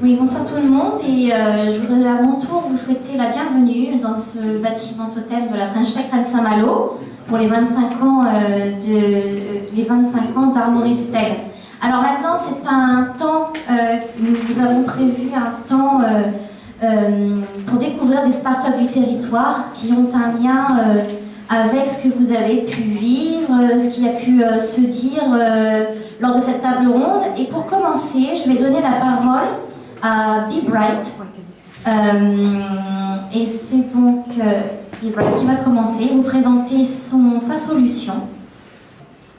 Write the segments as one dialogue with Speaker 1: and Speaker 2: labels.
Speaker 1: Oui, bonsoir tout le monde et je voudrais à mon tour vous souhaiter la bienvenue dans ce bâtiment totem de la French Tech à Saint-Malo pour les 25 ans d'Armoristel. Alors maintenant, c'est un temps, nous avons prévu un temps pour découvrir des startups du territoire qui ont un lien avec ce que vous avez pu vivre, ce qui a pu se dire lors de cette table ronde. Et pour commencer, je vais donner la parole à Be Bright. Et c'est donc Be Bright qui va commencer, vous présenter sa solution.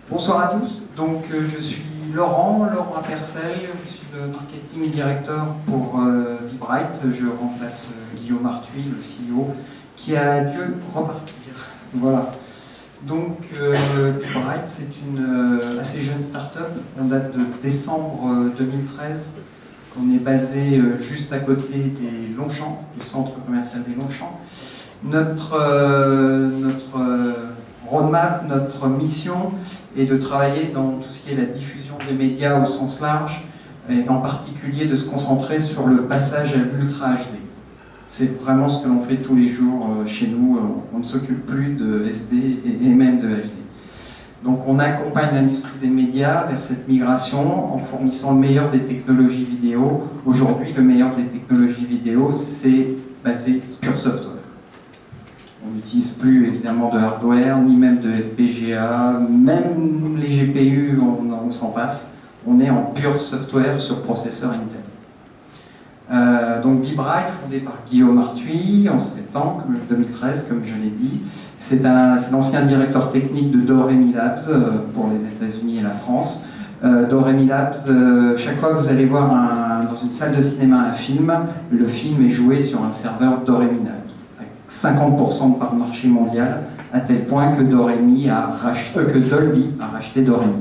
Speaker 2: Bonsoir à tous, donc je suis Laurent Percel, je suis le marketing directeur pour Be Bright. Je remplace Guillaume Arthuis, le CEO, qui a dû repartir. Voilà. Donc Be Bright, c'est une assez jeune start-up. On date de décembre 2013. On est basé juste à côté des Longchamps, du centre commercial des Longchamps. Notre roadmap, notre mission est de travailler dans tout ce qui est la diffusion des médias au sens large, et en particulier de se concentrer sur le passage à l'Ultra HD. C'est vraiment ce que l'on fait tous les jours chez nous. On ne s'occupe plus de SD et même de HD. Donc on accompagne l'industrie des médias vers cette migration en fournissant le meilleur des technologies vidéo. Aujourd'hui, le meilleur des technologies vidéo, c'est basé pure software. On n'utilise plus évidemment de hardware, ni même de FPGA, même les GPU, on s'en passe. On est en pure software sur processeur Intel. Donc Be Bright, fondé par Guillaume Arthuis en septembre 2013, comme je l'ai dit. C'est l'ancien directeur technique de Doremi Labs pour les États-Unis et la France. Doremi Labs, chaque fois que vous allez voir dans une salle de cinéma un film, le film est joué sur un serveur Doremi Labs, avec 50% de part de marché mondial, à tel point que Dolby a racheté Doremi.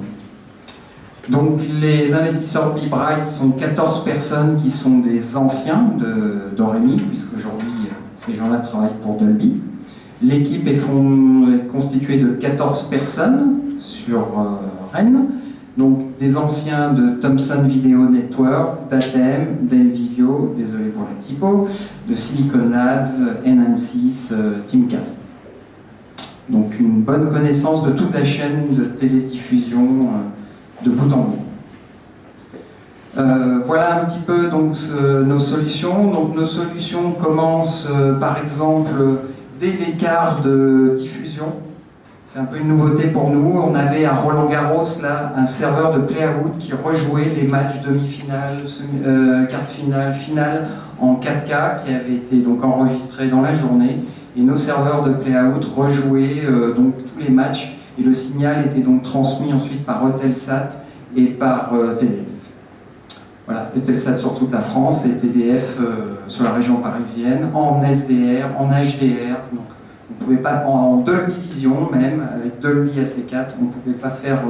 Speaker 2: Donc les investisseurs Be Bright sont 14 personnes qui sont des anciens de Doremi, puisqu'aujourd'hui ces gens-là travaillent pour Dolby. L'équipe est constituée de 14 personnes sur Rennes, donc des anciens de Thomson Video Network, d'ATEM, d'NVIDIA, désolé pour la typo, de Silicon Labs, N6, Teamcast. Donc une bonne connaissance de toute la chaîne de télédiffusion de bout en bout. Voilà un petit peu donc nos solutions. Donc nos solutions commencent par exemple dès l'écart de diffusion. C'est un peu une nouveauté pour nous. On avait à Roland-Garros là un serveur de Playout qui rejouait les matchs demi-finale, quart-finale, finale en 4K qui avait été donc enregistrés dans la journée. Et nos serveurs de Playout rejouaient donc tous les matchs. Et le signal était donc transmis ensuite par Eutelsat et par TDF. Voilà, Eutelsat sur toute la France et TDF sur la région parisienne, en SDR, en HDR. Donc, on pouvait pas, en Dolby Vision même, avec Dolby AC4, on ne pouvait pas faire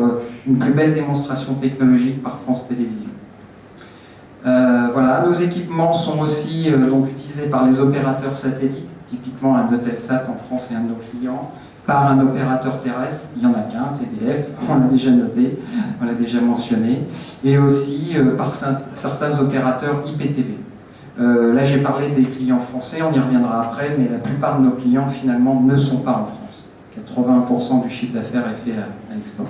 Speaker 2: une plus belle démonstration technologique par France Télévisions. Voilà, nos équipements sont aussi donc utilisés par les opérateurs satellites, typiquement un Eutelsat en France et un de nos clients, par un opérateur terrestre, il n'y en a qu'un, TDF, on l'a déjà noté, on l'a déjà mentionné, et aussi par certains opérateurs IPTV. Là j'ai parlé des clients français, on y reviendra après, mais la plupart de nos clients finalement ne sont pas en France. 80% du chiffre d'affaires est fait à l'export.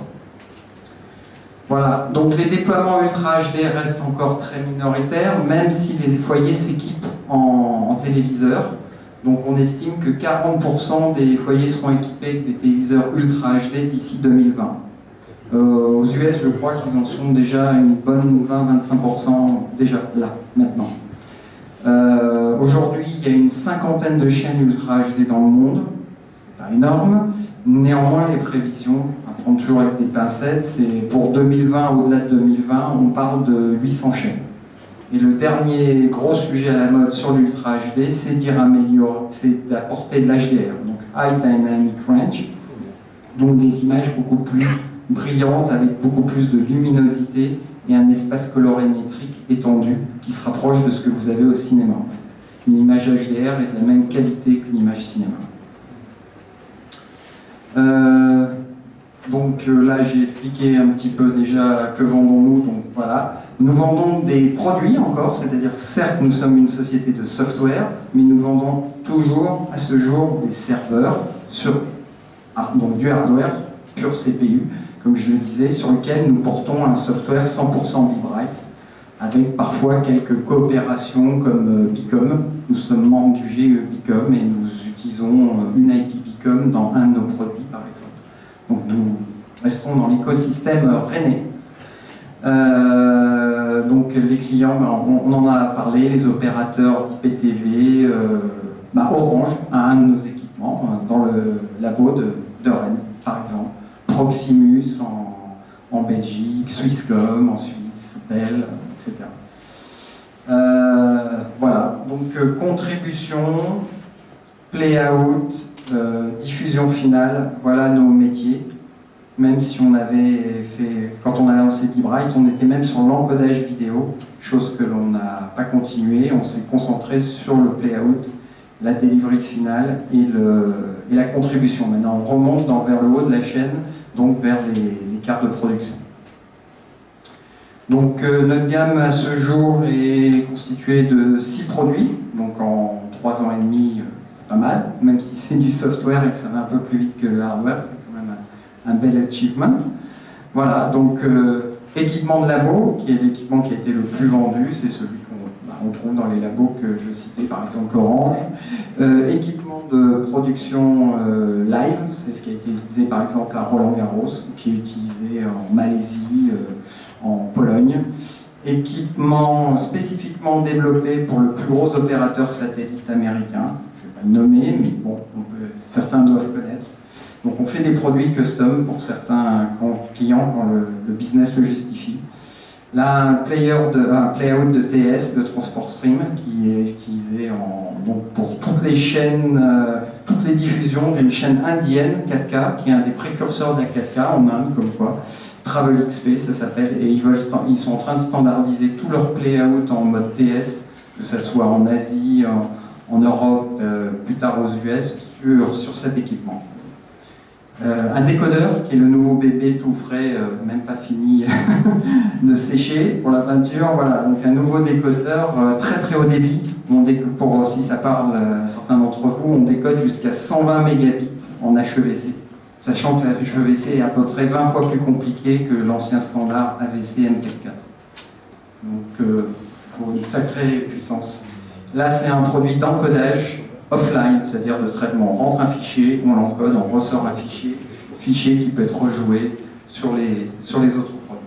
Speaker 2: Voilà, donc les déploiements Ultra HD restent encore très minoritaires, même si les foyers s'équipent en téléviseurs. Donc on estime que 40% des foyers seront équipés avec des téléviseurs Ultra HD d'ici 2020. Aux US, je crois qu'ils en sont déjà une bonne 20-25% déjà là, maintenant. Aujourd'hui, il y a une cinquantaine de chaînes Ultra HD dans le monde. C'est pas énorme. Néanmoins, les prévisions, à prendre toujours avec des pincettes, c'est pour 2020, au-delà de 2020, on parle de 800 chaînes. Et le dernier gros sujet à la mode sur l'Ultra HD, c'est d'apporter de l'HDR, donc High Dynamic Range, donc des images beaucoup plus brillantes, avec beaucoup plus de luminosité et un espace colorimétrique étendu qui se rapproche de ce que vous avez au cinéma. En fait. Une image HDR est de la même qualité qu'une image cinéma. Donc là, j'ai expliqué un petit peu déjà que vendons-nous. Donc voilà, nous vendons des produits encore, c'est-à-dire certes nous sommes une société de software, mais nous vendons toujours à ce jour des serveurs donc du hardware pur CPU, comme je le disais, sur lequel nous portons un software 100% Bebright, avec parfois quelques coopérations comme Bicom. Nous sommes membres du GE Bicom et nous utilisons une IP Bicom dans un de nos produits, par exemple. Donc nous restons dans l'écosystème rennais. Donc les clients, on en a parlé, les opérateurs d'IPTV, Orange a un de nos équipements dans le labo de Rennes, par exemple. Proximus en Belgique, Swisscom en Suisse, Bell, etc. Voilà, donc contribution, play-out, diffusion finale, voilà nos métiers. Même si on avait fait, quand on a lancé Bebright, on était même sur l'encodage vidéo, chose que l'on n'a pas continué. On s'est concentré sur le play-out, la delivery finale et la contribution. Maintenant, on remonte vers le haut de la chaîne, donc vers les cartes de production. Donc notre gamme à ce jour est constituée de 6 produits, donc en 3 ans et demi, c'est pas mal, même si c'est du software et que ça va un peu plus vite que le hardware, c'est quand même un bel achievement. Voilà, donc équipement de labo, qui est l'équipement qui a été le plus vendu, c'est celui qu'on trouve dans les labos que je citais, par exemple Orange. Équipement de production live, c'est ce qui a été utilisé par exemple à Roland-Garros, qui est utilisé en Malaisie, en Pologne. Équipement spécifiquement développé pour le plus gros opérateur satellite américain, je ne vais pas le nommer, mais bon, certains doivent connaître. Donc on fait des produits custom pour certains clients quand le business le justifie. Là, un play-out de TS, de Transport Stream, qui est utilisé donc pour toutes les chaînes, toutes les diffusions d'une chaîne indienne 4K, qui est un des précurseurs de la 4K en Inde, comme quoi. Travel XP, ça s'appelle, et ils sont en train de standardiser tout leur play-out en mode TS, que ce soit en Asie, en Europe, plus tard aux US, sur cet équipement. Un décodeur, qui est le nouveau bébé tout frais, même pas fini de sécher pour la peinture. Voilà, donc un nouveau décodeur très très haut débit. Pour si ça parle à certains d'entre vous, on décode jusqu'à 120 mégabits en HEVC. Sachant que la HEVC est à peu près 20 fois plus compliqué que l'ancien standard AVC MPEG-4. Donc il faut une sacrée puissance. Là, c'est un produit d'encodage offline, c'est-à-dire de traitement. On rentre un fichier, on l'encode, on ressort un fichier qui peut être rejoué sur les autres produits.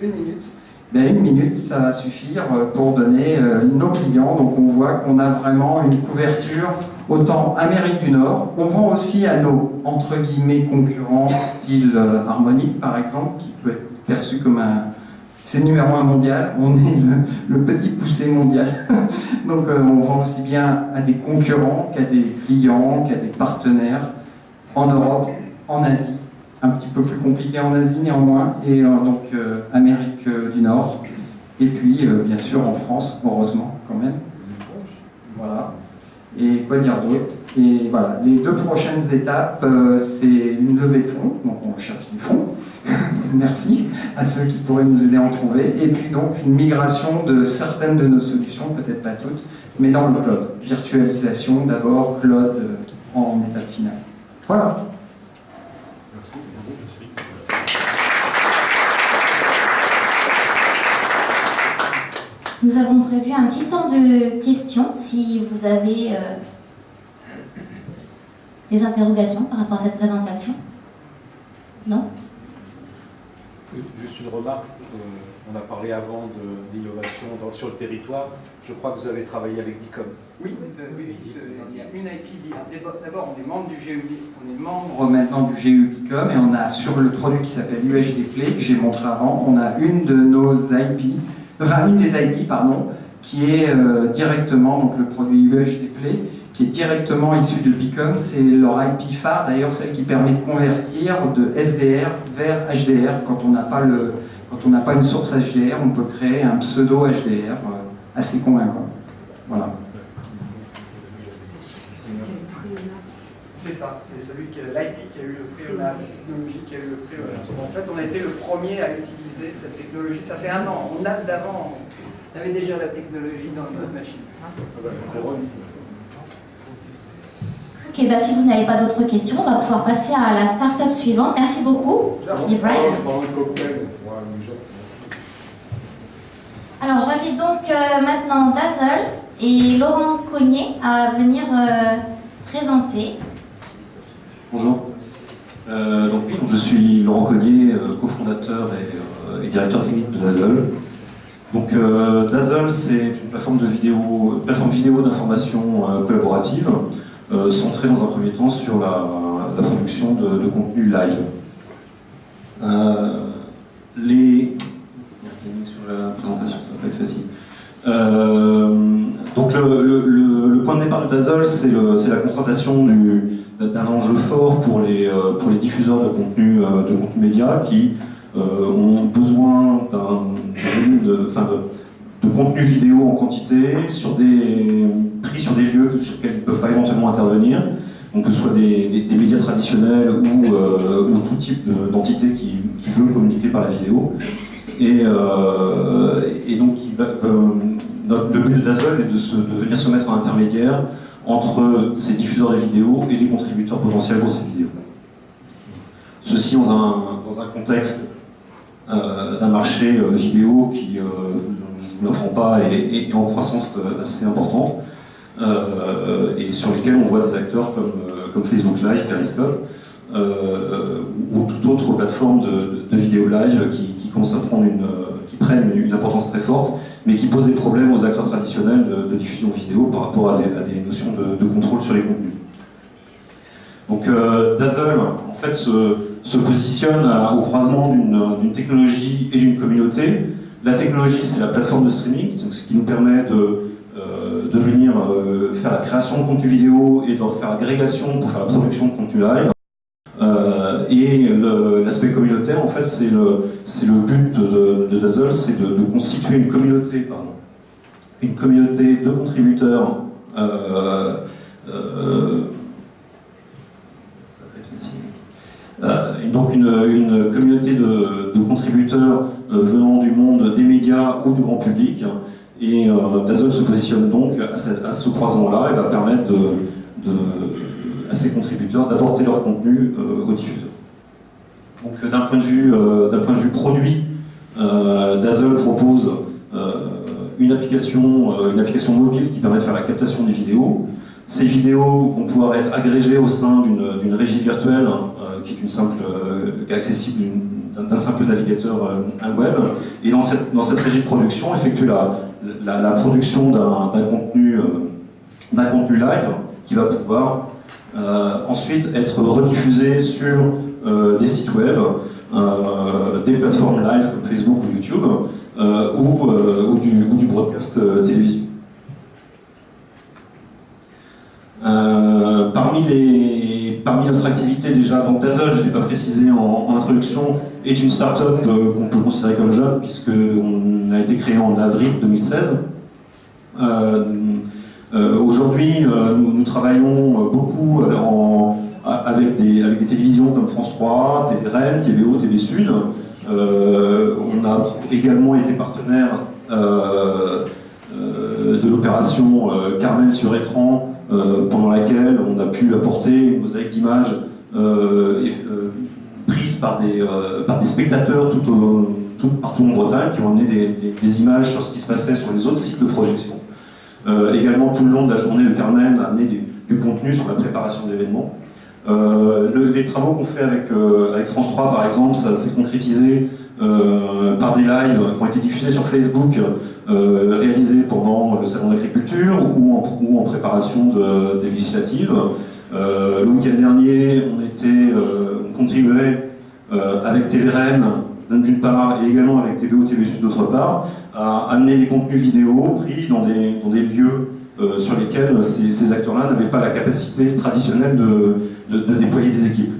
Speaker 2: Une minute. Une minute, ça va suffire pour donner nos clients. Donc on voit qu'on a vraiment une couverture autant Amérique du Nord. On vend aussi à nos, entre guillemets, concurrents, style Harmonic par exemple, qui peut être perçu comme c'est le numéro 1 mondial, on est le petit poussé mondial. Donc on vend aussi bien à des concurrents qu'à des clients, qu'à des partenaires en Europe, en Asie, un petit peu plus compliqué en Asie néanmoins, et donc Amérique du Nord, et puis bien sûr en France, heureusement quand même. Voilà. Et quoi dire d'autre? Et voilà, les 2 prochaines étapes, c'est une levée de fonds, donc on cherche des fonds. Merci à ceux qui pourraient nous aider à en trouver. Et puis donc une migration de certaines de nos solutions, peut-être pas toutes, mais dans le cloud. Virtualisation d'abord, cloud en étape finale. Voilà.
Speaker 3: Merci.
Speaker 1: Nous avons prévu un petit temps de questions si vous avez des interrogations par rapport à cette présentation. Non ?
Speaker 3: Juste une remarque, on a parlé avant d'innovation sur le territoire. Je crois que vous avez travaillé avec Bicom.
Speaker 2: Oui, il y a une IP. D'abord, on est membre du GE, on est membre maintenant du GE Bicom, et on a sur le produit qui s'appelle UHD Play, que j'ai montré avant, on a une des IP, qui est directement, donc le produit UHD Play, qui est directement issu de Bicom. C'est leur IP phare, d'ailleurs celle qui permet de convertir de SDR vers HDR. Quand on n'a pas une source HDR, on peut créer un pseudo HDR assez convaincant. Voilà.
Speaker 4: C'est ça, c'est celui qui l'IP qui a eu le prix, la technologie qui a eu le prix. En fait, on a été le premier à utiliser cette technologie. Ça fait 1 an, on a de l'avance. On avait déjà la technologie dans notre machine.
Speaker 1: Ok, bah, si vous n'avez pas d'autres questions, on va pouvoir passer à la start-up suivante. Merci beaucoup, Bright. Alors, j'invite donc maintenant Dazzle et Laurent Cognier à venir présenter.
Speaker 5: Bonjour. Donc je suis Laurent Cognier, cofondateur et directeur technique de Dazzle. Donc Dazzle, c'est une plateforme vidéo d'information collaborative, centrée dans un premier temps sur la production de contenu live. Sur la présentation, ça va pas être facile. Donc le point de départ de Dazzle, c'est la constatation d'un enjeu fort pour les diffuseurs de contenu média qui ont besoin de contenu vidéo en quantité pris sur des lieux sur lesquels ils ne peuvent pas éventuellement intervenir, donc que ce soit des médias traditionnels ou tout type d'entité qui veut communiquer par la vidéo. Et donc le but de Dazzle est de venir se mettre en intermédiaire entre ces diffuseurs de vidéos et les contributeurs potentiels pour ces vidéos. Ceci dans un contexte d'un marché vidéo qui, je ne vous l'apprends pas, est en croissance assez importante, et sur lesquels on voit des acteurs comme Facebook Live, Periscope, ou toute autre plateforme de vidéo live qui commence à prennent une importance très forte, mais qui posent des problèmes aux acteurs traditionnels de diffusion vidéo par rapport à des notions de contrôle sur les contenus. Donc Dazzle, en fait, se positionne au croisement d'une technologie et d'une communauté. La technologie, c'est la plateforme de streaming, ce qui nous permet de venir faire la création de contenu vidéo et d'en faire l'agrégation pour faire la production de contenu live. Et l'aspect communautaire, en fait, c'est le but de Dazzle, c'est de constituer une communauté de contributeurs. Ça va être facile. Donc une communauté de contributeurs venant du monde des médias ou du grand public. Et Dazzle se positionne donc à ce croisement-là et va permettre à ces contributeurs d'apporter leur contenu aux diffuseurs. Donc d'un point de vue produit, Dazzle propose une application mobile qui permet de faire la captation des vidéos. Ces vidéos vont pouvoir être agrégées au sein d'une régie virtuelle qui est accessible d'un simple navigateur web. Et dans cette régie de production, effectue la production d'un contenu live qui va pouvoir ensuite être rediffusé sur des sites web, des plateformes live comme Facebook ou YouTube, ou du broadcast télévision. Parmi notre activité déjà, donc Dazzle, je ne l'ai pas précisé en introduction, est une start-up qu'on peut considérer comme jeune puisqu'on a été créé en avril 2016. Aujourd'hui, nous travaillons beaucoup avec des télévisions comme France 3, TVRM, TVO, TV Sud. On a également été partenaire de l'opération Carmen sur écran, pendant laquelle on a pu apporter une mosaïque d'images prises par des spectateurs partout en Bretagne qui ont amené des images sur ce qui se passait sur les autres sites de projection. Également, tout le long de la journée, le Carmen a amené du contenu sur la préparation d'événements. Les travaux qu'on fait avec France 3, par exemple, ça s'est concrétisé par des lives qui ont été diffusés sur Facebook, réalisés pendant le Salon d'agriculture ou en préparation des législatives. Le week-end dernier, on contribuait avec TVRM d'une part et également avec TVO, TV Sud d'autre part, à amener des contenus vidéo pris dans des lieux sur lesquels ces acteurs-là n'avaient pas la capacité traditionnelle de déployer des équipes.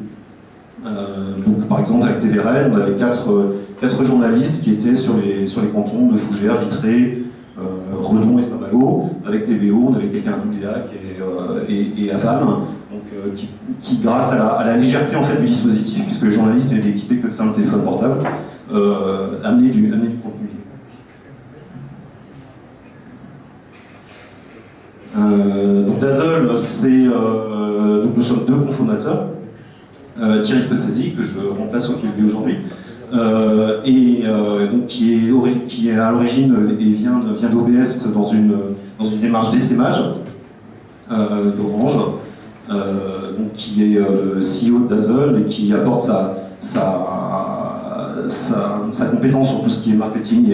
Speaker 5: Donc, par exemple, avec TVRM, on avait quatre journalistes qui étaient sur les cantons de Fougères, Vitré, Redon et Saint-Malo. Avec TVO, on avait quelqu'un à Dougléac et à Vannes, donc, qui grâce à la légèreté en fait, du dispositif, puisque les journalistes n'étaient équipés que de simples téléphones portables, amener du contenu. Donc Dazzle, donc nous sommes deux cofondateurs, Thierry Scozzesi, que je remplace au PLV aujourd'hui, donc qui est à l'origine et vient d'OBS dans une démarche d'essaimage d'Orange, donc qui est le CEO de Dazzle et qui apporte sa compétence sur tout ce qui est marketing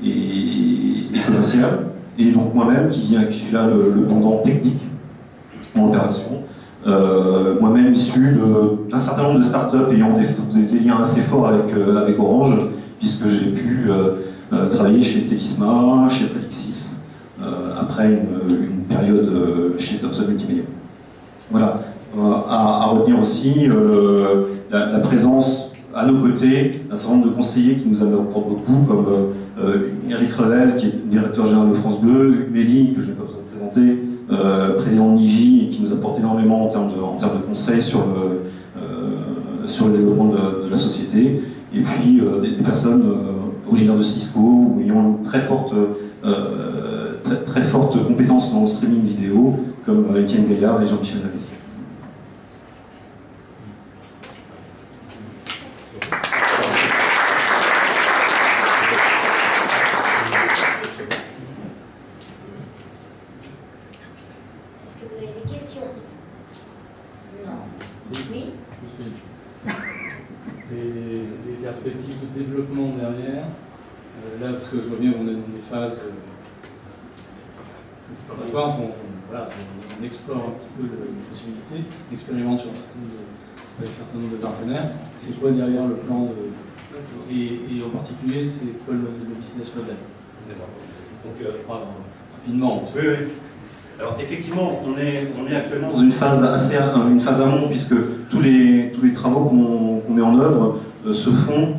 Speaker 5: et commercial. Et donc moi-même qui suis là le pendant technique en opération, moi-même issu d'un certain nombre de startups ayant des liens assez forts avec Orange, puisque j'ai pu travailler chez Telisma, chez Telixis, après une période chez Thomson Multimédia. Voilà, à retenir aussi la présence à nos côtés d'un certain nombre de conseillers qui nous apportent beaucoup, comme Eric Revel, qui est directeur général de France Bleu, Hugues Méli, que je n'ai pas besoin de présenter, président de Niji, et qui nous apporte énormément en termes de conseils sur le développement de la société, et puis des personnes originaires de Cisco, ou ayant une très forte compétence dans le streaming vidéo, comme Étienne Gaillard et Jean-Michel Lavessier.
Speaker 6: Des perspectives de développement derrière. Là, parce que je vois bien qu'on est dans des phases exploratoires, on explore un petit peu les possibilités, on expérimente avec un certain nombre de partenaires. C'est quoi derrière le plan et en particulier, c'est quoi le business model? Donc, rapidement.
Speaker 5: Oui, oui. Alors effectivement, on est actuellement dans une phase amont, puisque tous les travaux qu'on met en œuvre se font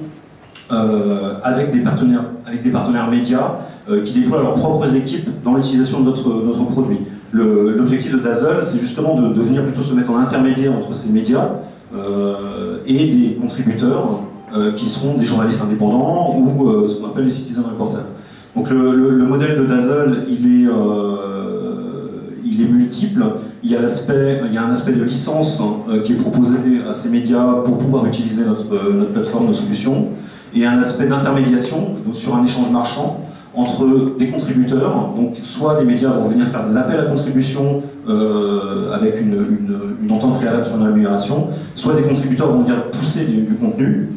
Speaker 5: avec des partenaires médias qui déploient leurs propres équipes dans l'utilisation de notre produit. L'objectif de Dazzle, c'est justement de venir plutôt se mettre en intermédiaire entre ces médias et des contributeurs qui seront des journalistes indépendants ou ce qu'on appelle les citizen reporters. Donc le modèle de Dazzle, il est multiple. Il y a un aspect de licence qui est proposé à ces médias pour pouvoir utiliser notre plateforme, nos solutions, et un aspect d'intermédiation, donc sur un échange marchand entre des contributeurs. Donc soit des médias vont venir faire des appels à contribution avec une entente préalable sur une rémunération, soit des contributeurs vont venir pousser du contenu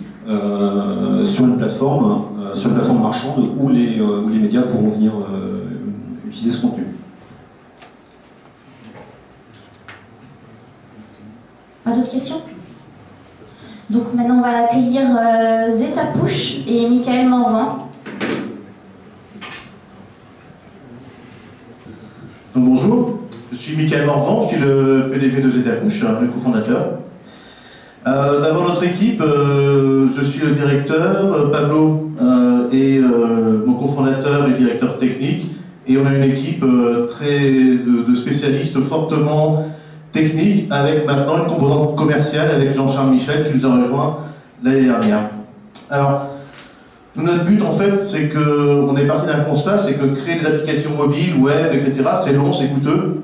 Speaker 5: sur une plateforme marchande où les médias pourront venir utiliser ce contenu.
Speaker 1: Pas d'autres questions? Donc maintenant on va accueillir Zeta Push et Michael Morvan.
Speaker 7: Donc bonjour, je suis Michael Morvan, je suis le PDG de Zeta Push, le cofondateur. D'abord notre équipe, je suis le directeur, Pablo est mon cofondateur et directeur technique, et on a une équipe de spécialistes fortement techniques, avec maintenant une composante commerciale avec Jean-Charles Michel qui nous a rejoint l'année dernière. Alors, notre but en fait, c'est qu'on est parti d'un constat, c'est que créer des applications mobiles, web, etc., c'est long, c'est coûteux.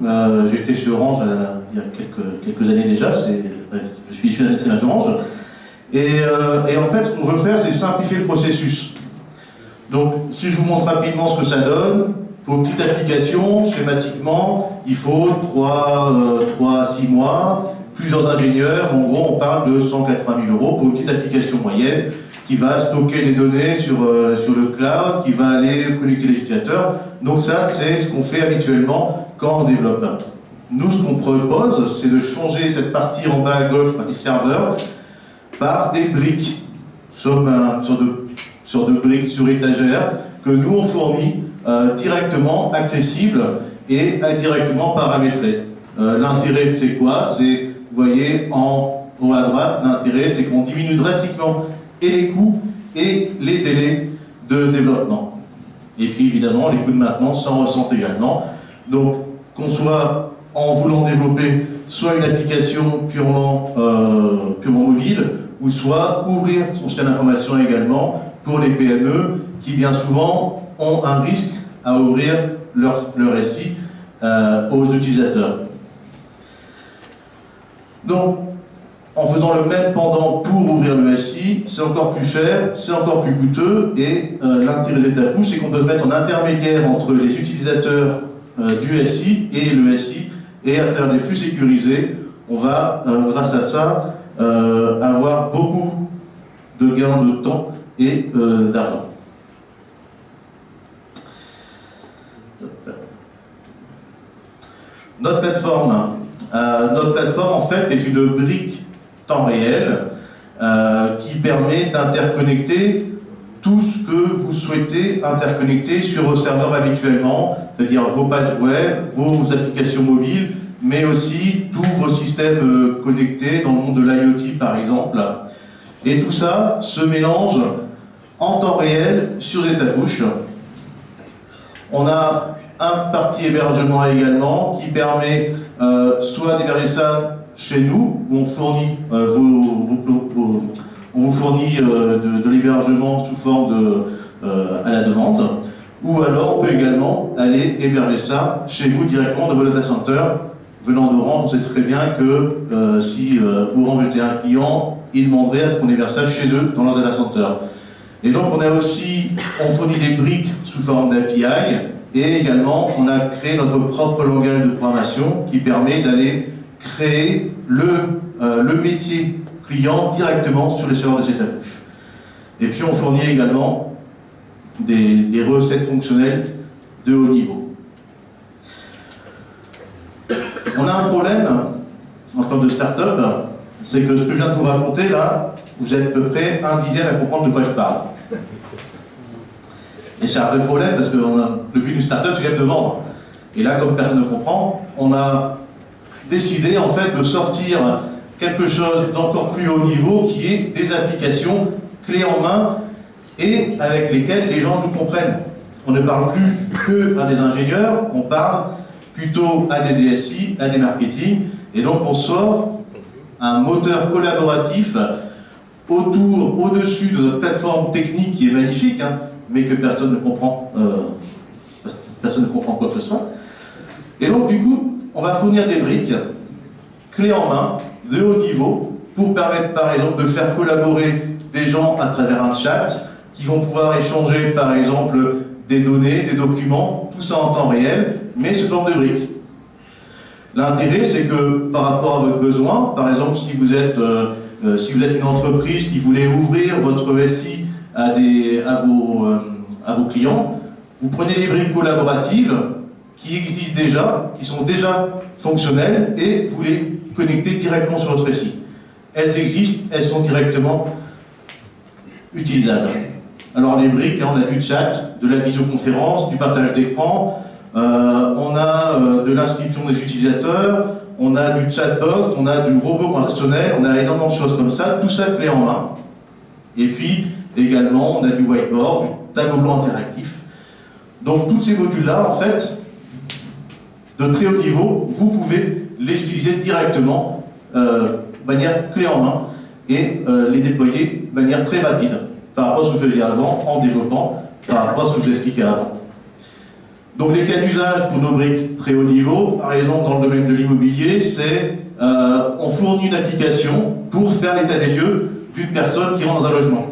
Speaker 7: J'ai été chez Orange il y a quelques années déjà, je suis issu d'un SMH Orange. Et en fait, ce qu'on veut faire, c'est simplifier le processus. Donc, si je vous montre rapidement ce que ça donne, pour une petite application, schématiquement, il faut 3 à 6 mois, plusieurs ingénieurs, en gros, on parle de 180 000 € pour une petite application moyenne qui va stocker les données sur le cloud, qui va aller connecter les utilisateurs. Donc ça, c'est ce qu'on fait habituellement quand on développe. Nous, ce qu'on propose, c'est de changer cette partie en bas à gauche, partie serveur, par des briques, sur une sorte de briques sur étagère, que nous, on fournit directement accessible et directement paramétré. L'intérêt, c'est quoi? C'est, vous voyez, en haut à droite, l'intérêt, c'est qu'on diminue drastiquement et les coûts et les délais de développement. Et puis, évidemment, les coûts de maintenance s'en ressentent également. Donc, qu'on soit en voulant développer soit une application purement mobile, ou soit ouvrir son système d'information également pour les PME qui bien souvent ont un risque à ouvrir leur SI aux utilisateurs. Donc, en faisant le même pendant pour ouvrir le SI, c'est encore plus cher, c'est encore plus coûteux, et l'intérêt des ZetaPush, c'est qu'on peut se mettre en intermédiaire entre les utilisateurs du SI et le SI, et à travers des flux sécurisés, on va, grâce à ça, avoir beaucoup de gains de temps et d'argent. Notre plateforme, en fait, est une brique temps réel qui permet d'interconnecter tout ce que vous souhaitez interconnecter sur vos serveurs habituellement, c'est-à-dire vos pages web, vos applications mobiles, mais aussi tous vos systèmes connectés dans le monde de l'IoT par exemple. Et tout ça se mélange en temps réel sur ZetaPush. On a un parti hébergement également qui permet soit d'héberger ça chez nous, où on fournit on vous fournit de l'hébergement sous forme à la demande, ou alors on peut également aller héberger ça chez vous directement de vos data centers. Venant d'Orange, on sait très bien que si Orange était un client, il demanderait à ce qu'on héberge ça chez eux dans leur data center. Et donc on fournit des briques sous forme d'API, et également on a créé notre propre langage de programmation qui permet d'aller créer le métier client directement sur les serveurs de ZetaPush. Et puis on fournit également des recettes fonctionnelles de haut niveau. On a un problème en tant que start-up, c'est que ce que je viens de vous raconter là, vous êtes à peu près un dixième à comprendre de quoi je parle. Et c'est un vrai problème parce que le but d'une start-up, c'est de vendre. Et là, comme personne ne comprend, on a décidé en fait de sortir quelque chose d'encore plus haut niveau qui est des applications clés en main et avec lesquelles les gens nous comprennent. On ne parle plus que à des ingénieurs, on parle plutôt à des DSI, à des marketing, et donc on sort un moteur collaboratif au-dessus de notre plateforme technique qui est magnifique, hein, mais que personne ne comprend, personne ne comprend quoi que ce soit. Et donc du coup, on va fournir des briques, clés en main, de haut niveau, pour permettre par exemple de faire collaborer des gens à travers un chat, qui vont pouvoir échanger par exemple des données, des documents, tout ça en temps réel, mais sous forme de briques. L'intérêt, c'est que par rapport à votre besoin, par exemple si vous êtes une entreprise qui voulait ouvrir votre SI à vos clients, vous prenez des briques collaboratives qui existent déjà, qui sont déjà fonctionnelles, et vous les connectez directement sur votre SI. Elles existent, elles sont directement utilisables. Alors les briques, on a du chat, de la visioconférence, du partage d'écran, on a de l'inscription des utilisateurs, on a du chatbot, on a du robot conversationnel, on a énormément de choses comme ça, tout ça clé en main. Et puis également, on a du whiteboard, du tableau blanc interactif. Donc tous ces modules-là, en fait, de très haut niveau, vous pouvez les utiliser directement, de manière clé en main, et les déployer de manière très rapide, par rapport à ce que je faisais avant, en développant, par rapport à ce que je vous expliquais avant. Donc les cas d'usage pour nos briques très haut niveau, par exemple dans le domaine de l'immobilier, c'est on fournit une application pour faire l'état des lieux d'une personne qui rentre dans un logement.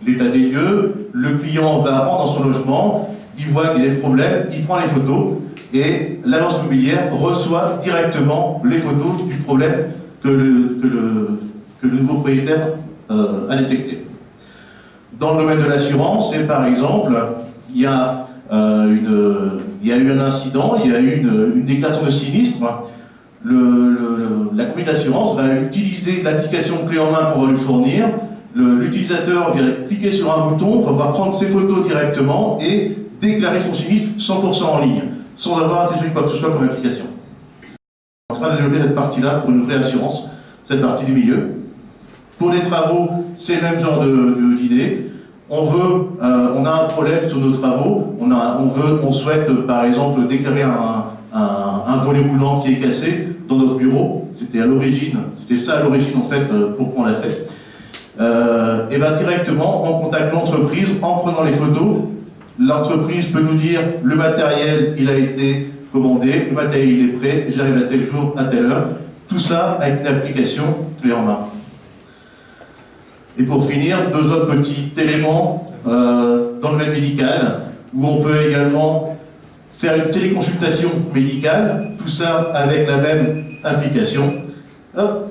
Speaker 7: L'état des lieux, le client va rentrer dans son logement, il voit qu'il y a des problèmes, il prend les photos, et l'agence immobilière reçoit directement les photos du problème que le nouveau propriétaire a détecté. Dans le domaine de l'assurance, c'est par exemple, il y a eu un incident, il y a eu une déclaration de sinistre. La compagnie d'assurance va utiliser l'application clé en main qu'on va lui fournir. L'utilisateur vient cliquer sur un bouton, va pouvoir prendre ses photos directement et déclarer son sinistre 100% en ligne, sans avoir à télécharger quoi que ce soit comme application. On est en train de développer cette partie-là pour une vraie assurance, cette partie du milieu. Pour les travaux, c'est le même genre d'idée. On a un problème sur nos travaux, on souhaite par exemple déclarer un un volet roulant qui est cassé dans notre bureau. C'était ça à l'origine en fait, pourquoi on l'a fait. Et bien directement, on contacte l'entreprise en prenant les photos. L'entreprise peut nous dire le matériel il a été commandé, le matériel il est prêt, j'arrive à tel jour, à telle heure. Tout ça avec une application clé en main. Et pour finir, 2 autres petits éléments dans le même médical, où on peut également faire une téléconsultation médicale, tout ça avec la même application. Hop.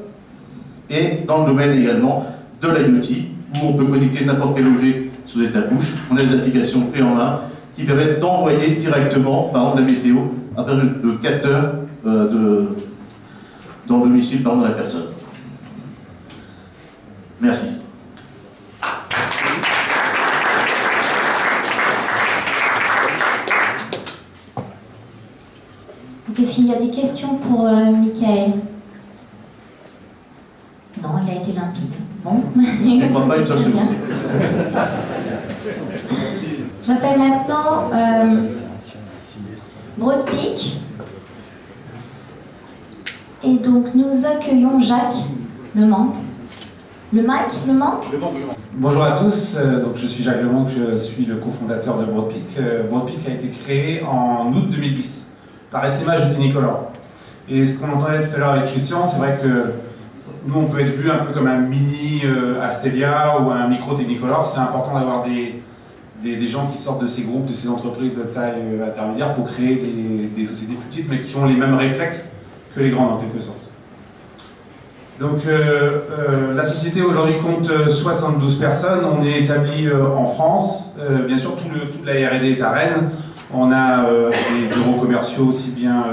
Speaker 7: Et dans le domaine également de l'IoT, où on peut connecter n'importe quel objet sur des états-bouches. On a des applications clés en main qui permettent d'envoyer directement, par exemple, la météo à partir de capteurs dans le domicile de la personne. Merci.
Speaker 1: Donc, est-ce qu'il y a des questions pour Michael? Non, il a été limpide. Bon.
Speaker 7: Je ne crois pas une seule seconde.
Speaker 1: J'appelle maintenant Broadpeak. Et donc nous accueillons Jacques Lemanque. Lemanque.
Speaker 8: Bonjour à tous, donc je suis Jacques Lemanque, je suis le cofondateur de Broadpeak. Broadpeak a été créé en août 2010 par SMH de Technicolor. Et ce qu'on entendait tout à l'heure avec Christian, c'est vrai que nous on peut être vu un peu comme un mini Astelia ou un micro Technicolor. C'est important d'avoir des gens qui sortent de ces groupes, de ces entreprises de taille intermédiaire pour créer des sociétés plus petites mais qui ont les mêmes réflexes que les grandes en quelque sorte. Donc la société aujourd'hui compte 72 personnes, on est établi en France, bien sûr toute la R&D est à Rennes, on a des bureaux commerciaux aussi bien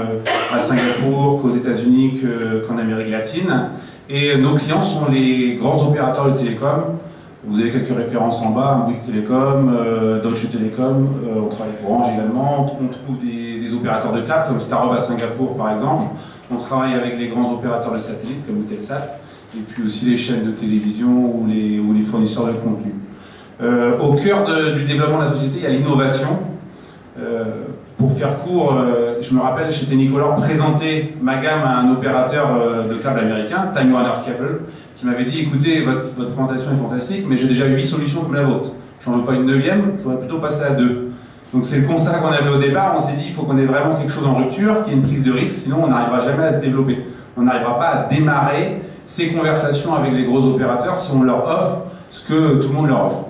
Speaker 8: à Singapour qu'aux États-Unis qu'en Amérique latine, et nos clients sont les grands opérateurs de télécom. Vous avez quelques références en bas, Bouygues Télécom, Deutsche Telekom, on travaille avec Orange également, on trouve des opérateurs de câbles comme Starhub à Singapour par exemple. On travaille avec les grands opérateurs de satellites comme Eutelsat, et puis aussi les chaînes de télévision ou les fournisseurs de contenu. Au cœur du développement de la société, il y a l'innovation. Pour faire court, je me rappelle chez Technicolor présenter ma gamme à un opérateur de câble américain, Time Warner Cable, qui m'avait dit écoutez, votre présentation est fantastique, mais j'ai déjà 8 solutions comme la vôtre. J'en veux pas une 9e, je voudrais plutôt passer à 2. Donc c'est le constat qu'on avait au départ, on s'est dit il faut qu'on ait vraiment quelque chose en rupture, qu'il y ait une prise de risque, sinon on n'arrivera jamais à se développer. On n'arrivera pas à démarrer ces conversations avec les gros opérateurs si on leur offre ce que tout le monde leur offre.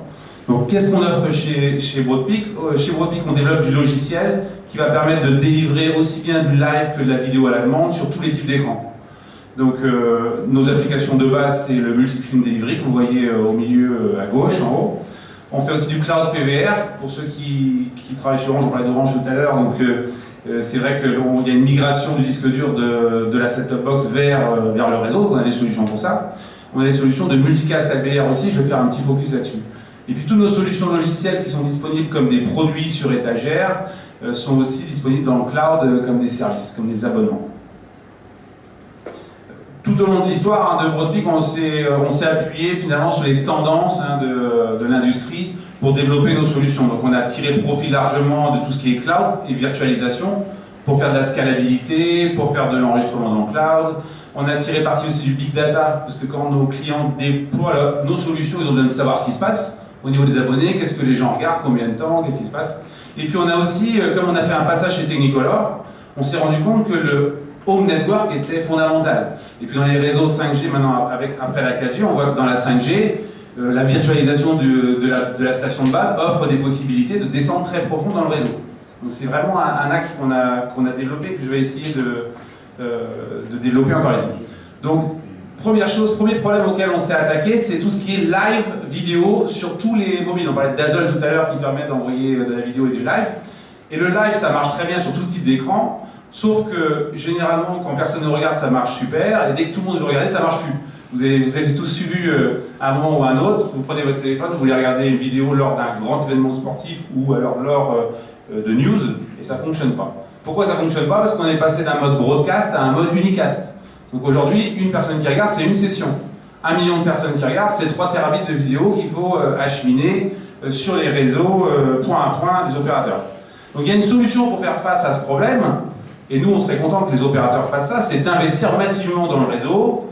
Speaker 8: Donc qu'est-ce qu'on offre chez Broadpeak? Chez Broadpeak on développe du logiciel qui va permettre de délivrer aussi bien du live que de la vidéo à la demande sur tous les types d'écrans. Donc nos applications de base c'est le multiscreen delivery que vous voyez au milieu à gauche, en haut. On fait aussi du cloud PVR, pour ceux qui travaillent chez Orange, on parlait d'Orange tout à l'heure, donc c'est vrai qu'il y a une migration du disque dur de la set-top box vers le réseau, donc on a des solutions pour ça. On a des solutions de multicast LBR aussi, je vais faire un petit focus là-dessus. Et puis toutes nos solutions logicielles qui sont disponibles comme des produits sur étagère sont aussi disponibles dans le cloud comme des services, comme des abonnements. Tout au long de l'histoire de Broadpeak, on s'est appuyé finalement sur les tendances de l'industrie pour développer nos solutions. Donc on a tiré profit largement de tout ce qui est cloud et virtualisation pour faire de la scalabilité, pour faire de l'enregistrement dans le cloud. On a tiré parti aussi du big data, parce que quand nos clients déploient nos solutions, ils ont besoin de savoir ce qui se passe au niveau des abonnés, qu'est-ce que les gens regardent, combien de temps, qu'est-ce qui se passe. Et puis on a aussi, comme on a fait un passage chez Technicolor, on s'est rendu compte que le home network était fondamental. Et puis dans les réseaux 5G, maintenant après la 4G, on voit que dans la 5G, la virtualisation de la station de base offre des possibilités de descente très profonde dans le réseau. Donc c'est vraiment un axe qu'on a développé, que je vais essayer de développer encore ici. Donc première chose, premier problème auquel on s'est attaqué, c'est tout ce qui est live vidéo sur tous les mobiles. On parlait de Dazzle tout à l'heure qui permet d'envoyer de la vidéo et du live. Et le live, ça marche très bien sur tout type d'écran. Sauf que, généralement, quand personne ne regarde, ça marche super, et dès que tout le monde veut regarder, ça marche plus. Vous avez tous suivi à un moment ou à un autre, vous prenez votre téléphone, vous voulez regarder une vidéo lors d'un grand événement sportif, ou alors lors de news, et ça ne fonctionne pas. Pourquoi ça ne fonctionne pas? Parce qu'on est passé d'un mode broadcast à un mode unicast. Donc aujourd'hui, une personne qui regarde, c'est une session. 1 million de personnes qui regardent, c'est 3 terabits de vidéo qu'il faut acheminer sur les réseaux point à point des opérateurs. Donc il y a une solution pour faire face à ce problème, Et nous, on serait content que les opérateurs fassent ça, c'est d'investir massivement dans le réseau,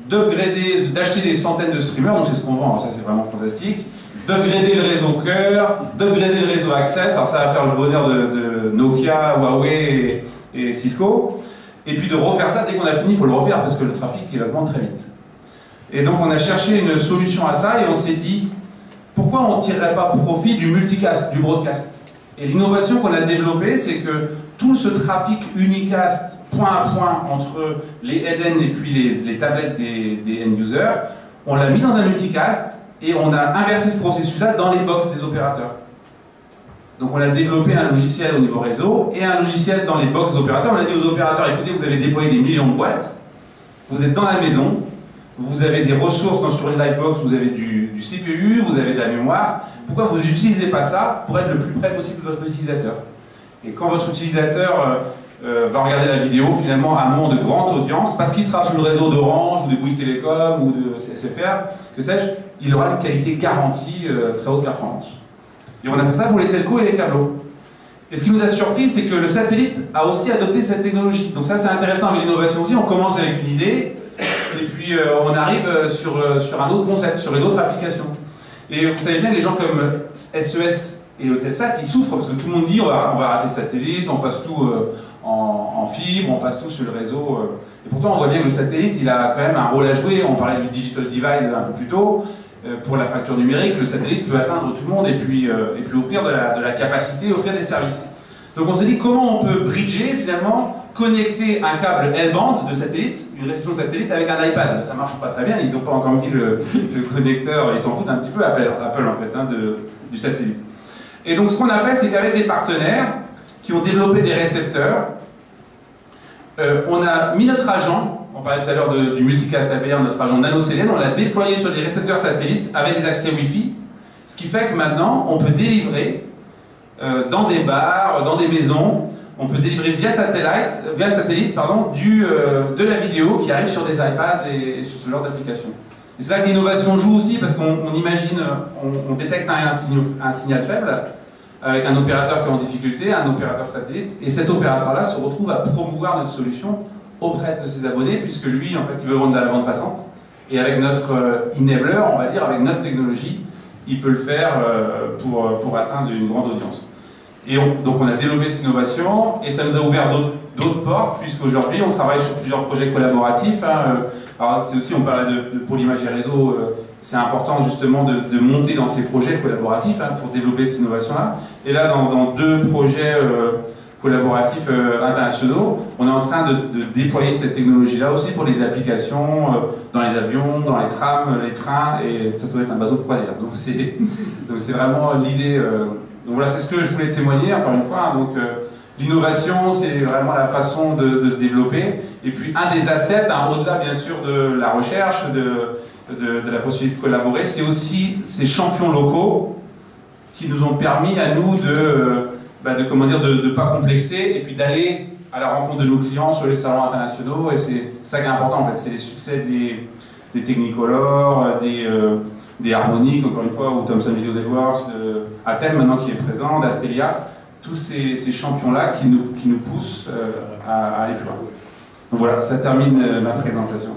Speaker 8: d'upgrader, d'acheter des centaines de streamers, donc c'est ce qu'on vend, alors ça c'est vraiment fantastique, d'upgrader le réseau cœur, d'upgrader le réseau access, alors ça va faire le bonheur de Nokia, Huawei et Cisco, et puis de refaire ça, dès qu'on a fini, il faut le refaire, parce que le trafic il augmente très vite. Et donc on a cherché une solution à ça, et on s'est dit, pourquoi on ne tirerait pas profit du multicast, du broadcast? Et l'innovation qu'on a développée, c'est que tout ce trafic unicast, point à point, entre les head-end et puis les tablettes des end-users, on l'a mis dans un multicast, et on a inversé ce processus-là dans les box des opérateurs. Donc on a développé un logiciel au niveau réseau, et un logiciel dans les box des opérateurs. On a dit aux opérateurs, écoutez, vous avez déployé des millions de boîtes, vous êtes dans la maison, vous avez des ressources sur une Livebox, vous avez du CPU, vous avez de la mémoire. Pourquoi vous n'utilisez pas ça pour être le plus près possible de votre utilisateur? Et quand votre utilisateur va regarder la vidéo, finalement, à un moment de grande audience, parce qu'il sera sur le réseau d'Orange, ou de Bouygues Télécom, ou de SFR, que sais-je, il aura une qualité garantie, très haute performance. Et on a fait ça pour les telcos et les câblos. Et ce qui nous a surpris, c'est que le satellite a aussi adopté cette technologie. Donc ça, c'est intéressant avec l'innovation aussi. On commence avec une idée, et puis on arrive sur un autre concept, sur une autre application. Et vous savez bien que les gens comme SES et Eutelsat, ils souffrent parce que tout le monde dit on va arrêter le satellite, on passe tout en fibre, on passe tout sur le réseau. Et pourtant, on voit bien que le satellite, il a quand même un rôle à jouer. On parlait du digital divide un peu plus tôt. Pour la fracture numérique, le satellite peut atteindre tout le monde et puis offrir de la capacité, offrir des services. Donc on s'est dit comment on peut bridger finalement, connecter un câble L-band de satellite, une réception satellite avec un iPad. Ça marche pas très bien, ils n'ont pas encore mis le connecteur, ils s'en foutent un petit peu Apple en fait, du satellite. Et donc ce qu'on a fait, c'est qu'avec des partenaires qui ont développé des récepteurs, on a mis notre agent, on parlait tout à l'heure du multicast APR, notre agent NanoCLN, on l'a déployé sur des récepteurs satellites avec des accès Wi-Fi, ce qui fait que maintenant on peut délivrer dans des bars, dans des maisons, on peut délivrer via satellite de la vidéo qui arrive sur des iPads et sur ce genre d'application. Et c'est là que l'innovation joue aussi, parce qu'on imagine, on détecte un signal faible avec un opérateur qui est en difficulté, un opérateur satellite, et cet opérateur-là se retrouve à promouvoir notre solution auprès de ses abonnés, puisque lui, en fait, il veut vendre de la bande passante, et avec notre enabler, on va dire, avec notre technologie, il peut le faire pour atteindre une grande audience. Et donc on a développé cette innovation, et ça nous a ouvert d'autres portes, puisqu'aujourd'hui on travaille sur plusieurs projets collaboratifs. Alors c'est aussi, on parlait pour l'image et réseau, c'est important justement de monter dans ces projets collaboratifs pour développer cette innovation-là. Et là, dans deux projets collaboratifs internationaux, on est en train de déployer cette technologie-là aussi pour les applications dans les avions, dans les trams, les trains, et ça doit être un bateau de croisière. Donc c'est vraiment l'idée. Donc voilà, c'est ce que je voulais témoigner, encore une fois. Donc l'innovation, c'est vraiment la façon de se développer. Et puis un des assets, au-delà bien sûr de la recherche, de la possibilité de collaborer, c'est aussi ces champions locaux qui nous ont permis à nous de ne pas complexer et puis d'aller à la rencontre de nos clients sur les salons internationaux. Et c'est ça qui est important en fait, c'est les succès des Technicolor, des Harmonic, encore une fois, ou Thomson Video Networks, Atel maintenant qui est présent, d'Astelia, tous ces champions-là qui nous poussent à aller plus loin. Donc voilà, ça termine ma présentation.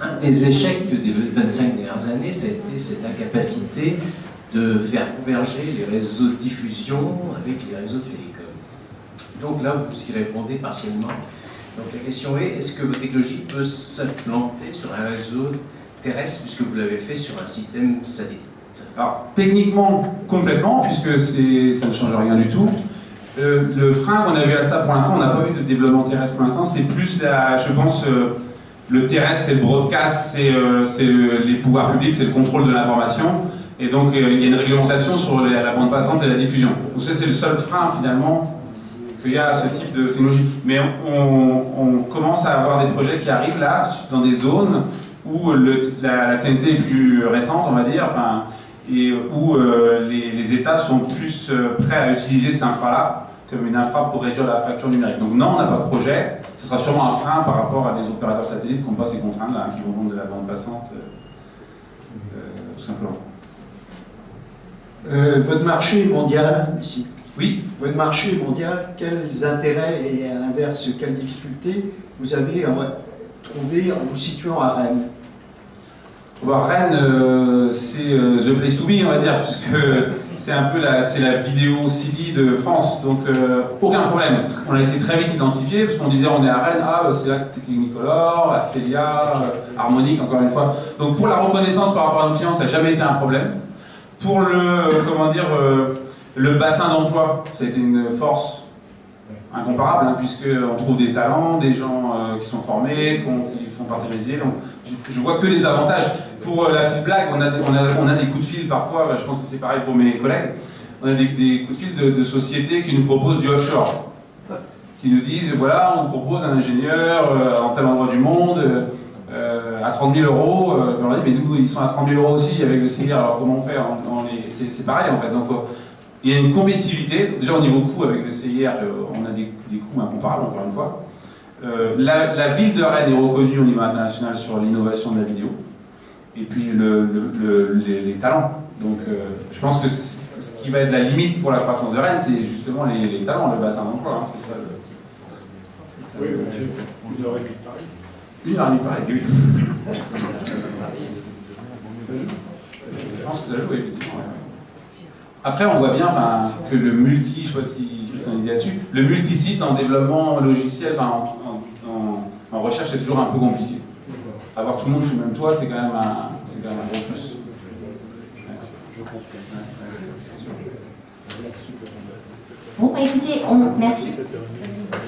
Speaker 9: Un des échecs des 25 dernières années, c'était cette incapacité de faire converger les réseaux de diffusion avec les réseaux de télécom. Donc là, vous y répondez partiellement. Donc la question est, est-ce que votre technologie peut s'implanter sur un réseau terrestre, puisque vous l'avez fait sur un système satellite?
Speaker 8: Alors, techniquement, complètement, puisque ça ne change rien du tout. Le frein qu'on a vu à ça, pour l'instant, on n'a pas eu de développement terrestre pour l'instant, c'est plus, je pense, le terrestre, c'est le broadcast, c'est les pouvoirs publics, c'est le contrôle de l'information. Et donc, il y a une réglementation sur la bande passante et la diffusion. Donc ça, c'est le seul frein, finalement, qu'il y a à ce type de technologie. Mais on commence à avoir des projets qui arrivent là, dans des zones où la TNT est plus récente, on va dire, et où les États sont plus prêts à utiliser cet infra-là comme une infra pour réduire la fracture numérique. Donc non, on n'a pas de projet. Ce sera sûrement un frein par rapport à des opérateurs satellites qui n'ont pas ces contraintes-là, qui vont vendre de la bande passante, tout simplement.
Speaker 10: Votre marché est mondial ici.
Speaker 8: Oui.
Speaker 10: Votre marché est mondial. Quels intérêts et à l'inverse, quelles difficultés vous avez trouvé en vous situant à Rennes?
Speaker 8: Rennes, c'est the place to be, on va dire, puisque c'est un peu la vidéo city de France. Donc aucun problème. On a été très vite identifié, parce qu'on disait on est à Rennes, c'est là que Technicolor, Astelia, Harmonic, encore une fois. Donc pour la reconnaissance par rapport à nos clients, ça n'a jamais été un problème. Pour le bassin d'emploi, ça a été une force incomparable, puisqu'on trouve des talents, des gens qui sont formés, qui font partie des îles. Donc je vois que des avantages. Pour la petite blague, on a des coups de fil parfois, je pense que c'est pareil pour mes collègues, on a des coups de fil de sociétés qui nous proposent du offshore, qui nous disent voilà, on vous propose un ingénieur en tel endroit du monde à 30 000 euros. On leur dit mais nous ils sont à 30 000 euros aussi avec le CIR, alors comment on fait? C'est pareil en fait. Donc il y a une compétitivité, déjà au niveau coût avec le CIR, on a des coûts incomparables encore une fois. La ville de Rennes est reconnue au niveau international sur l'innovation de la vidéo. Et puis les talents. Donc je pense que ce qui va être la limite pour la croissance de Rennes, c'est justement les talents, le bassin d'emploi. C'est ça
Speaker 3: oui, une heure et demie de Paris.
Speaker 8: Une heure et demie de Paris, oui. Je pense que ça joue, effectivement. Ouais. Après, on voit bien que le multi, je ne sais pas si Christian a une idée là-dessus, le multi-site en développement logiciel, en recherche, c'est toujours un peu compliqué. Avoir tout le monde sous le même toit, c'est quand même un gros plus.
Speaker 3: Je confirme.
Speaker 1: Bon, écoutez, merci.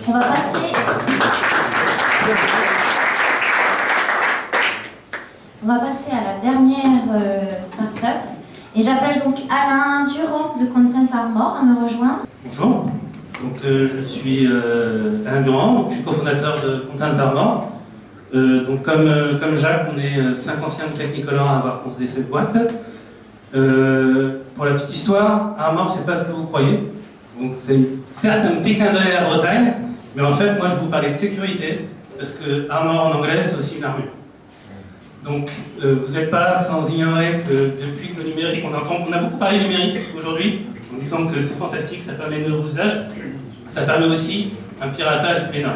Speaker 1: On va passer à la dernière start-up. Et j'appelle donc Alain Durand de Content Armor à me rejoindre.
Speaker 11: Bonjour, donc, je suis Alain Durand, je suis cofondateur de Content Armor. Donc comme Jacques, on est 5 anciens de Technicolor à avoir fondé cette boîte. Pour la petite histoire, Armor, c'est pas ce que vous croyez. Donc c'est certes un petit clin d'œil à la Bretagne, mais en fait, moi je vous parlais de sécurité, parce que Armor en anglais, c'est aussi une armure. Donc vous n'êtes pas sans ignorer que depuis que le numérique, on a beaucoup parlé numérique aujourd'hui, en disant que c'est fantastique, ça permet de nouveaux usages, ça permet aussi un piratage énorme.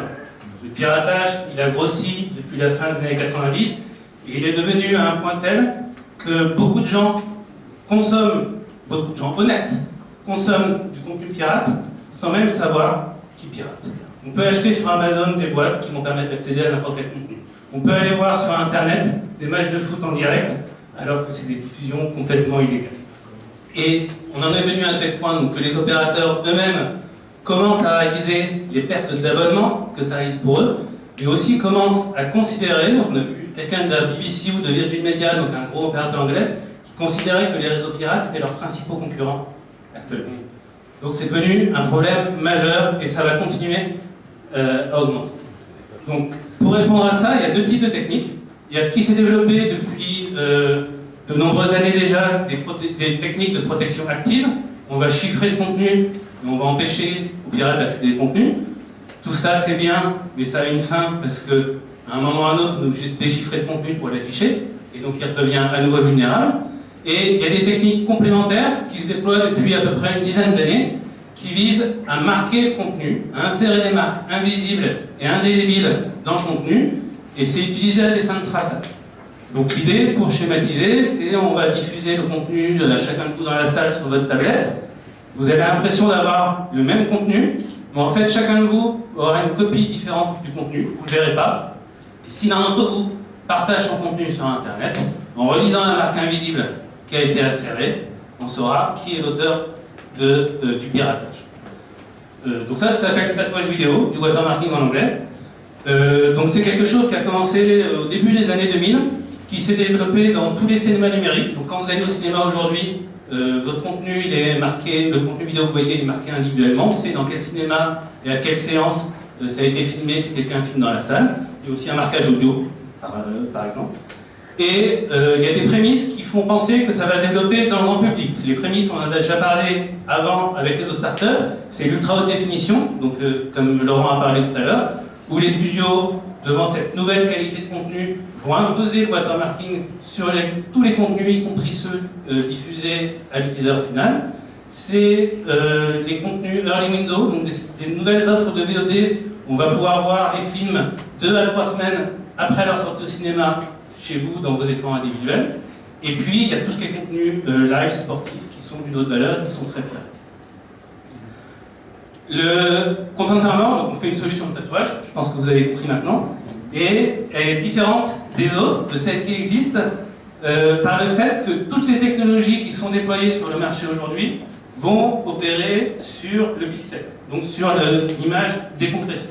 Speaker 11: Le piratage, il a grossi depuis la fin des années 90 et il est devenu à un point tel que beaucoup de gens honnêtes, consomment du contenu pirate sans même savoir qui pirate. On peut acheter sur Amazon des boîtes qui vont permettre d'accéder à n'importe quel contenu. On peut aller voir sur Internet des matchs de foot en direct alors que c'est des diffusions complètement illégales. Et on en est venu à un tel point donc, que les opérateurs eux-mêmes commencent à réaliser les pertes d'abonnement que ça réalise pour eux, mais aussi commencent à considérer, donc on a vu quelqu'un de la BBC ou de Virgin Media, donc un gros opérateur anglais, qui considérait que les réseaux pirates étaient leurs principaux concurrents actuellement. Donc c'est devenu un problème majeur et ça va continuer à augmenter. Donc pour répondre à ça, il y a deux types de techniques. Il y a ce qui s'est développé depuis de nombreuses années déjà, des techniques de protection active. On va chiffrer le contenu et on va empêcher aux pirates d'accéder au contenu. Tout ça c'est bien, mais ça a une fin parce qu'à un moment ou à un autre, on est obligé de déchiffrer le contenu pour l'afficher et donc il redevient à nouveau vulnérable. Et il y a des techniques complémentaires qui se déploient depuis à peu près une dizaine d'années qui visent à marquer le contenu, à insérer des marques invisibles et indélébiles dans le contenu, et c'est utilisé à des fins de traçage. Donc l'idée, pour schématiser, c'est on va diffuser le contenu à chacun de vous dans la salle sur votre tablette. Vous avez l'impression d'avoir le même contenu, mais en fait chacun de vous aura une copie différente du contenu, vous ne le verrez pas. Et si l'un d'entre vous partage son contenu sur Internet, en relisant la marque invisible qui a été insérée, on saura qui est l'auteur du piratage. Donc ça s'appelle le tatouage vidéo, du watermarking en anglais. Donc c'est quelque chose qui a commencé au début des années 2000, qui s'est développé dans tous les cinémas numériques. Donc quand vous allez au cinéma aujourd'hui, votre contenu il est marqué, le contenu vidéo que vous voyez il est marqué individuellement, c'est dans quel cinéma et à quelle séance ça a été filmé si quelqu'un filme dans la salle. Il y a aussi un marquage audio, par exemple. Et il y a des prémices qui font penser que ça va se développer dans le grand public. Les prémices, on en a déjà parlé avant avec les autres startups, c'est l'ultra haute définition, donc comme Laurent a parlé tout à l'heure, où les studios, devant cette nouvelle qualité de contenu, vont imposer le watermarking sur tous les contenus, y compris ceux diffusés à l'utilisateur final. C'est les contenus early window, donc des nouvelles offres de VOD où on va pouvoir voir les films 2 à 3 semaines après leur sortie au cinéma chez vous, dans vos écrans individuels. Et puis, il y a tout ce qui est contenu live, sportif, qui sont d'une autre valeur, qui sont très piratés. Le Content Armor, donc on fait une solution de tatouage, je pense que vous avez compris maintenant, et elle est différente des autres, de celles qui existent, par le fait que toutes les technologies qui sont déployées sur le marché aujourd'hui vont opérer sur le pixel, donc sur l'image décompressée.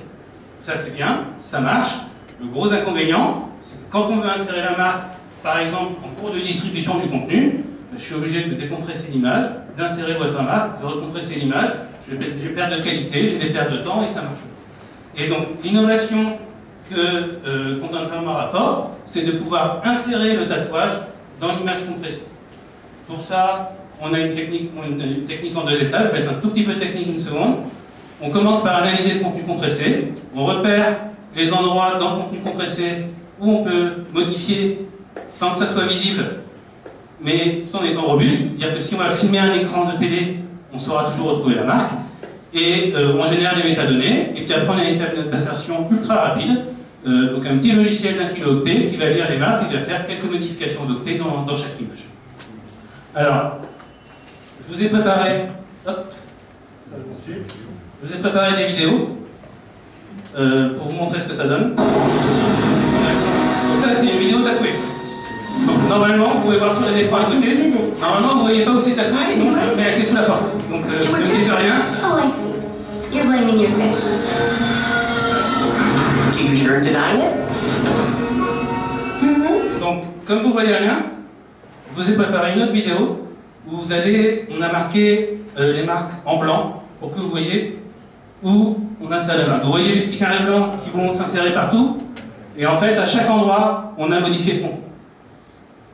Speaker 11: Ça c'est bien, ça marche. Le gros inconvénient, c'est que quand on veut insérer la marque, par exemple en cours de distribution du contenu, je suis obligé de décompresser l'image, d'insérer le watermark, de recompresser l'image, je vais perdre de qualité, j'ai des pertes de temps et ça marche. Et donc l'innovation que Content Armor apporte, c'est de pouvoir insérer le tatouage dans l'image compressée. Pour ça, on a une technique en 2 étapes, je vais être un tout petit peu technique une seconde. On commence par analyser le contenu compressé, on repère les endroits dans le contenu compressé où on peut modifier sans que ça soit visible, mais tout en étant robuste. C'est-à-dire que si on va filmer un écran de télé, on saura toujours retrouver la marque. Et on génère des métadonnées, et puis après on a une étape d'insertion ultra rapide, donc un petit logiciel d'1 kilo-octet qui va lire les marques et qui va faire quelques modifications d'octets dans chaque image. Alors, je vous ai préparé... Hop, je vous ai préparé des vidéos pour vous montrer ce que ça donne. Donc ça, c'est une vidéo tatouée. Donc normalement, vous pouvez voir sur les écrans à côté. Normalement, vous ne voyez pas où c'est tatoué, sinon je le mets la clé sous la porte. Donc ne dites rien.
Speaker 12: Oh, I see. You're blaming your fish. Do you hear him denying it?
Speaker 11: Donc, comme vous voyez rien, je vous ai préparé une autre vidéo où on a marqué les marques en blanc pour que vous voyez où on insère les marques. Vous voyez les petits carrés blancs qui vont s'insérer partout, et en fait, à chaque endroit, on a modifié le contenu.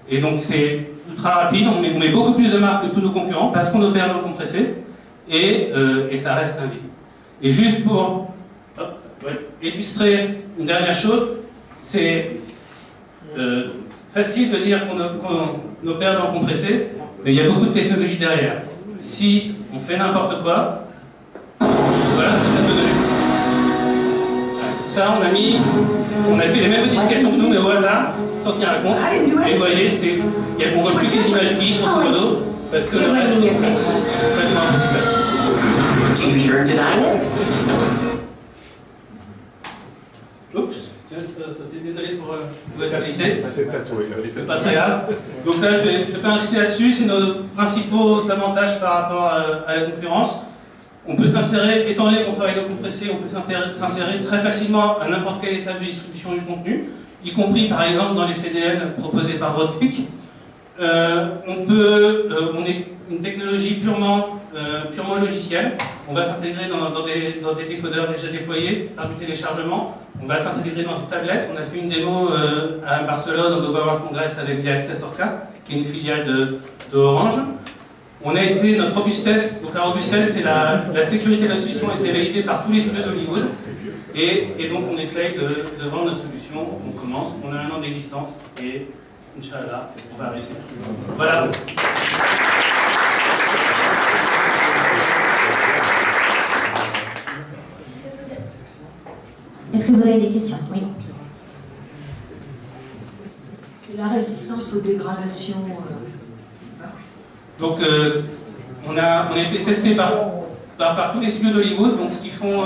Speaker 11: Et donc, c'est ultra rapide, on met beaucoup plus de marques que tous nos concurrents parce qu'on opère dans le compressé, et ça reste invisible. Et juste pour illustrer une dernière chose, c'est facile de dire qu'on opère dans le compressé, mais il y a beaucoup de technologies derrière. Si on fait n'importe quoi, voilà ce que ça peut donner. Ça, on a fait les mêmes modifications que nous, mais au hasard, sans tenir compte. Et vous voyez, on voit plus les images qui grosso modo, parce que le reste, c'est complètement impossible.
Speaker 12: Do you hear him denying it?
Speaker 11: Oups, je viens de sauter, désolé pour votre qualité.
Speaker 3: C'est tatoué.
Speaker 11: C'est pas très grave. Donc là, je vais pas insister là-dessus, c'est nos principaux avantages par rapport à la concurrence. On peut s'insérer, étant donné qu'on travaille dans le compressé, on peut s'insérer très facilement à n'importe quelle étape de distribution du contenu, y compris par exemple dans les CDN proposés par Broadpeak. On est une technologie purement logicielle. On va s'intégrer dans des décodeurs déjà déployés par du téléchargement. On va s'intégrer dans une tablette. On a fait une démo à Barcelone au Mobile World Congress avec via Access Orca, qui est une filiale de Orange. Notre robustesse, donc la robustesse, c'est la sécurité de la solution a été validée par tous les studios d'Hollywood. Et donc on essaye de vendre notre solution. On commence, on a 1 an d'existence et Inch'Allah, on va réussir. Voilà.
Speaker 1: Est-ce que vous avez des questions? Oui.
Speaker 13: Et la résistance aux dégradations
Speaker 11: Donc, on a été testé par tous les studios d'Hollywood. Donc, ce qu'ils font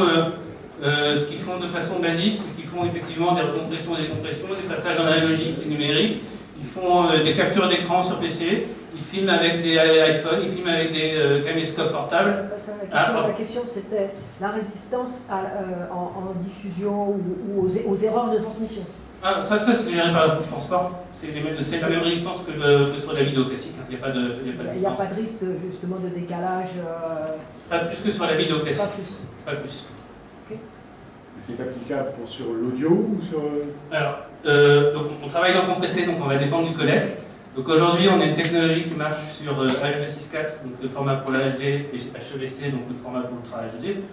Speaker 11: de façon basique, c'est qu'ils font effectivement des recompressions, des décompressions, des passages en analogique et numérique. Ils font des captures d'écran sur PC. Ils filment avec des iPhones. Ils filment avec des caméscopes portables.
Speaker 13: La question, c'était la résistance en diffusion ou aux erreurs de transmission.
Speaker 11: Ah, ça c'est géré par la couche transport. C'est la même résistance que sur la vidéo classique. Il n'y a pas de
Speaker 13: risque justement de décalage.
Speaker 11: Pas plus que sur la vidéo classique.
Speaker 13: Pas plus.
Speaker 11: Okay.
Speaker 3: C'est applicable sur l'audio ou sur...
Speaker 11: Alors, Donc on travaille dans le compressé, donc on va dépendre du codec. Donc aujourd'hui, on a une technologie qui marche sur H264, donc le format pour la HD, et HEVC, donc le format pour Ultra HD.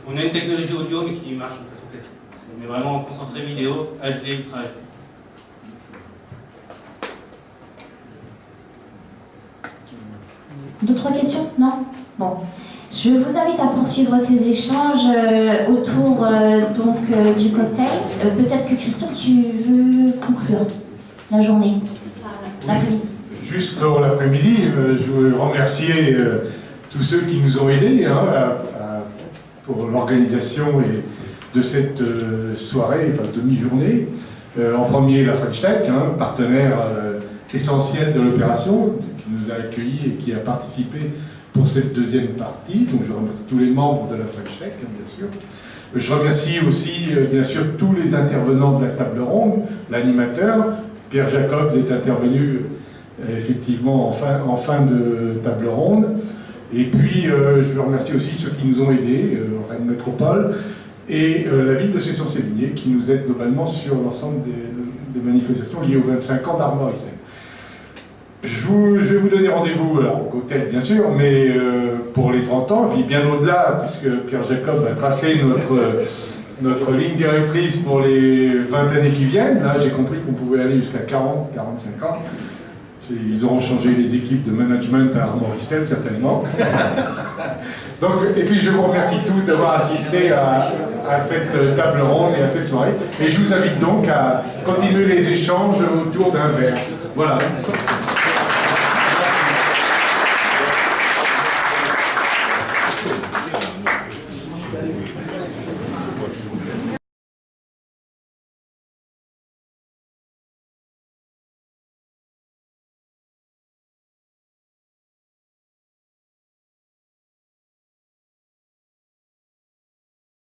Speaker 11: On a une technologie audio, mais qui marche de façon classique. On est vraiment concentré vidéo, HD, Ultra HD.
Speaker 1: D'autres questions? Non? Bon. Je vous invite à poursuivre ces échanges autour du cocktail. Peut-être que Christian, tu veux conclure la journée, l'après-midi.
Speaker 14: Juste pour l'après-midi, je veux remercier tous ceux qui nous ont aidés pour l'organisation de cette soirée, enfin demi-journée. En premier, la French Tech, partenaire essentiel de l'opération, qui nous a accueillis et qui a participé pour cette deuxième partie. Donc je remercie tous les membres de la French Tech, bien sûr. Je remercie aussi, bien sûr, tous les intervenants de la table ronde, l'animateur. Pierre Jacobs est intervenu effectivement en fin de table ronde. Et puis, je veux remercier aussi ceux qui nous ont aidés, Rennes Métropole et la ville de Cesson-Sévigné, qui nous aide globalement sur l'ensemble des manifestations liées aux 25 ans d'Armoricel. Je vais vous donner rendez-vous au cocktail, bien sûr, mais pour les 30 ans, et puis bien au-delà, puisque Pierre Jacob a tracé notre ligne directrice pour les 20 années qui viennent. Là, j'ai compris qu'on pouvait aller jusqu'à 40, 45 ans. Ils auront changé les équipes de management à Armoricel, certainement. Donc, et puis, je vous remercie tous d'avoir assisté à cette table ronde et à cette soirée. Et je vous invite donc à continuer les échanges autour d'un verre. Voilà.